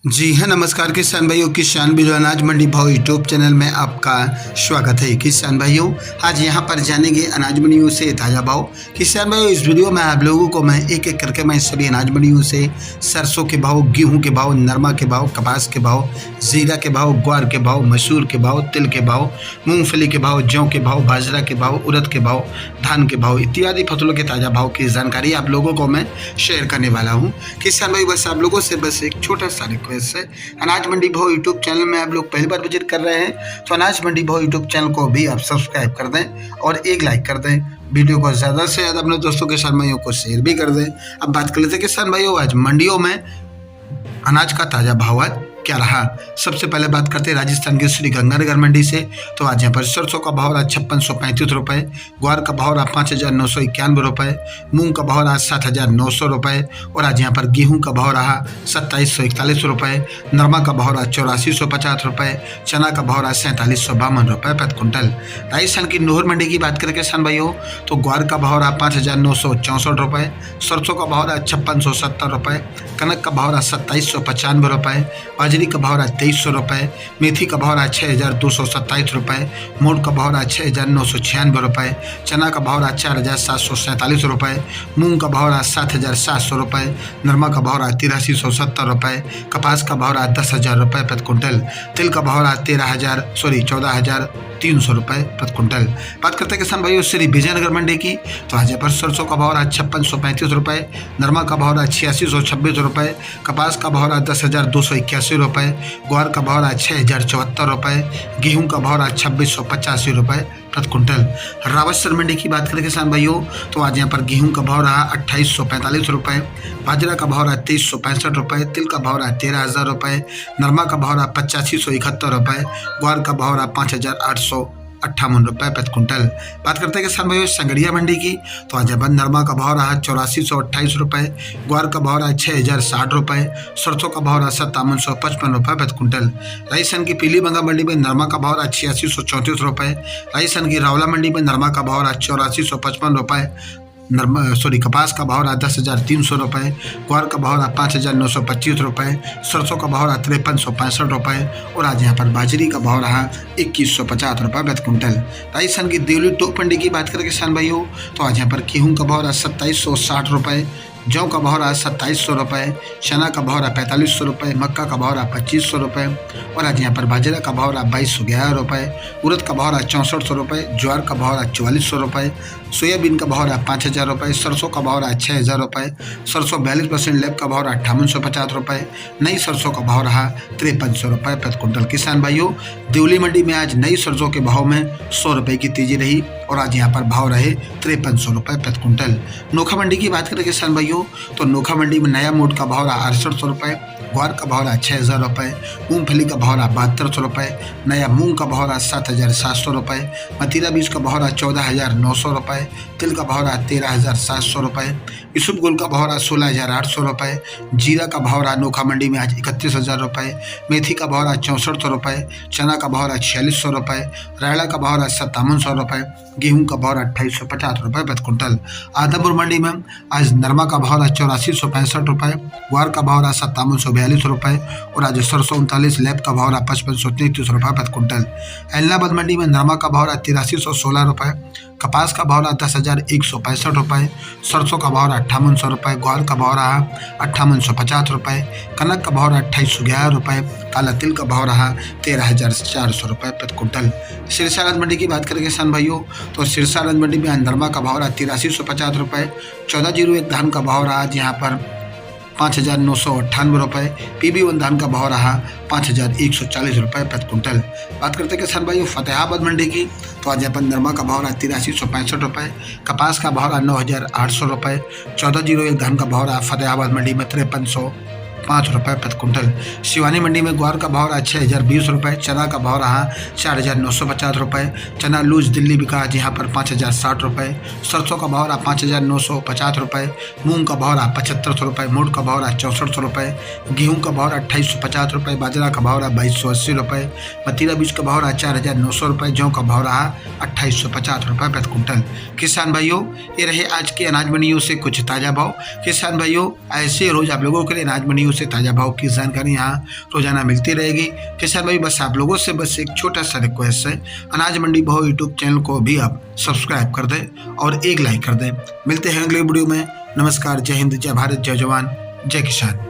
जी हाँ, नमस्कार किसान भाइयों। किसान बिलो अनाज मंडी भाव यूट्यूब चैनल में आपका स्वागत है। किसान भाइयों, आज यहाँ पर जानेंगे अनाज मंडियों से ताज़ा भाव। किसान भाइयों, इस वीडियो में आप लोगों को मैं एक एक करके मैं सभी अनाज मंडियों से सरसों के भाव, गेहूं के भाव, नरमा के भाव, कपास के भाव, जीरा के भाव, ग्वार के भाव, मसूर के भाव, तिल के भाव, मूंगफली के भाव, जौ के भाव, बाजरा के भाव, उड़द के भाव, धान के भाव इत्यादि फसलों के ताज़ा भाव की जानकारी आप लोगों को मैं शेयर करने वाला हूँ। किसान भाई, बस आप लोगों से बस एक छोटा सा रिक्वेस्ट है, अनाज मंडी भाव यूट्यूब चैनल में आप लोग पहली बार विजिट कर रहे हैं तो अनाज मंडी भाव यूट्यूब चैनल को भी आप सब्सक्राइब कर दें और एक लाइक कर दें। वीडियो को ज़्यादा से ज़्यादा अपने दोस्तों किसान भाइयों को शेयर भी कर दें। अब बात कर लेते हैं किसान भाइयों, आज मंडियों में अनाज का ताज़ा भाव आज क्या रहा। सबसे पहले बात करते हैं राजस्थान की श्री गंगानगर मंडी से। तो आज यहाँ पर सरसों का भाव रहा 5635 रुपये, ग्वार का भाव रहा 5991 रुपये, मूंग का भाव रहा 7900 रुपये और आज यहाँ पर गेहूं का भाव रहा 2741 रुपये, नरमा का भाव रहा 8450 रुपये, चना का भाव रहा 4752 रुपये प्रति क्विंटल। राजस्थान की नोहर मंडी की बात करें किसान भाइयों, तो ग्वार का भाव रहा 5964 रुपये, सरसों का भाव रहा 5670 रुपये, कनक का भाव रहा 2795 रुपये, बाजरी का भाव रहा 2300 रुपये, मेथी का भाव रहा 6227 रुपये, मोट का भाव रहा 6996 रुपये, चना का भाव रहा 4747 रुपये, मूंग का भाव रहा 7700 रुपये, नरमा का भाव रहा 8370 रुपये, कपास का भाव रहा 10,000 रुपये प्रति क्विंटल, तिल का भाव रहा 14,300 रुपये प्रति क्विंटल। बात करते हैं किसान भाइयों श्री विजयनगर मंडी की। तो आज पर सरसों का भाव रहा 5635 रुपये, नरमा का भाव रहा 8626 रुपये, कपास का भाव रहा 10,281 रुपये, ग्वार का भाव रहा 6,074 रुपये, गेहूं का भाव रहा 2685 रुपये प्रति क्विंटल। रावतसर मंडी की बात करें किसान भाइयों, तो आज यहाँ पर गेहूं का भाव रहा 2845 रुपये, बाजरा का भाव रहा 2365 रुपये, तिल का भाव रहा 13,000 रुपये, नरमा का भाव रहा 8571 रुपये, ग्वार का भाव रहा 5,858 रुपये प्रति क्विंटल। बात करते हैं किसान भाइयों संगरिया मंडी की। तो आज यहाँ नरमा का भाव रहा 8428 रुपये, ग्वार का भाव रहा 6060 रुपये, सरसों का भाव रहा 5755 रुपये प्रति क्विंटल। राजस्थान की पीलीभंगा मंडी में नरमा का भाव रहा 8634 रुपये, राजस्थान की रावला मंडी में नरमा का भाव रहा 8455 रुपये, कपास का भाव रहा 10,300 रुपये, ग्वार का भाव रहा 5,925 रुपये, सरसों का भाव रहा 5365 रुपये और आज यहाँ पर बाजरी का भाव रहा 2150 रुपये प्रति क्विंटल। राजस्थान की देवली टोप मंडी की बात करें किसान भाइयों, तो आज यहाँ पर गेहूं का भाव रहा 2760 रुपये, जौ का भाव रहा 2700 रुपये, चना का भाव रहा 4500 रुपये, मक्का का भाव रहा 2500 रुपये और आज यहाँ पर बाजरा का भाव रहा 2211 रुपये, उड़द का भाव रहा 6400 रुपये, ज्वार का भाव रहा 4400 रुपये, सोयाबीन का भाव रहा 5000 रुपये, सरसों का भाव रहा 6000 रुपये, सरसों 42% लैब का भाव रहा 5850 रुपये, नई सरसों का भाव रहा 5300 रुपये प्रति क्विंटल। किसान भाइयों, देवली मंडी में आज नई सरसों के भाव में 100 रुपये की तेजी रही और आज यहाँ पर भाव रहे 5300 रुपये प्रति क्विंटल। नोखा मंडी की बात करें किसान भाइयों, तो नोखा मंडी में नया मोट का भाव रहा 6800 रुपये, ग्वार का भाव रहा 6000 रुपये, मूंगफली का भाव रहा 7200 रुपये, नया मूंग का भाव रहा 7700 रुपये, मतीरा बीज का भाव रहा 14900 रुपये, तिल का भाव रहा 13700 रुपये, इसबगोल का भाव रहा 16800 रुपये, जीरा का भाव रहा नोखा मंडी में आज 31000 रुपये, मेथी का भाव रहा 6400 रुपये, चना का भाव रहा 4600 रुपये, रायड़ा का भाव रहा 5700 रुपये, गेहूं का भाव रहा 2850 रुपये प्रति क्विंटल। आदमपुर मंडी में आज नरमा का भाव रहा 8465 रुपये, ग्वार का भाव रहा 5742 रुपये और आज सरसों 39 लैब का भाव रहा 5533 रुपये प्रति क्विंटल। एलनाबाद मंडी में नरमा का भाव रहा 8316 रुपये, कपास का भाव रहा 10,165 रुपये, सरसों का भाव रहा 5800 रुपये, ग्वार का भाव रहा 5850 रुपये, कनक का भाव रहा 2811 रुपये, काला तिल का भाव रहा 13,400 रुपये प्रति क्विंटल। सिरसा मंडी की बात करें किसान भाइयों, तो सिरसा मंडी में नरमा का भाव रहा 8350 रुपये, 1401 धान का भाव रहा आज यहाँ पर 5,998 रुपये, PB1 धान का भाव रहा 5,140 रुपये प्रति क्विंटल। बात करते हैं किसान भाइयों फतेहाबाद मंडी की। तो आज यहाँ पर नरमा का भाव रहा 8365 रुपये, कपास का भाव रहा 9,800 रुपये, 1401 धान का भाव रहा फतेहाबाद मंडी में 5305 रुपये प्रति क्विंटल। शिवानी मंडी में ग्वार का भाव रहा 6,020 रुपये, चना का भाव रहा 4,950 रुपये, चना लूज दिल्ली बिका आज यहाँ पर 5,060 रुपये, सरसों का भाव रहा 5,950 रुपये, मूंग का भाव रहा 7500 रुपये, मोट का भाव रहा 6400 रुपये, गेहूं का भाव रहा 2850 रुपये, बाजरा का भाव रहा 2280 रुपये, मतीरा बीज का भाव रहा 4,900 रुपये, जौ का भाव रहा 2850 रुपये प्रति क्विंटल। किसान भाइयों, ये रहे आज के अनाज मंडियों से कुछ ताज़ा भाव। किसान भाइयों, ऐसे रोज आप लोगों के लिए अनाज मंडियों से ताज़ा भाव की जानकारी यहाँ रोजाना मिलती रहेगी। किसान भाई बस आप लोगों से बस एक छोटा सा रिक्वेस्ट है, अनाज मंडी भाव यूट्यूब चैनल को भी आप सब्सक्राइब कर दें और एक लाइक कर दें। मिलते हैं अगले वीडियो में। नमस्कार, जय हिंद, जय भारत, जय जवान, जय किसान।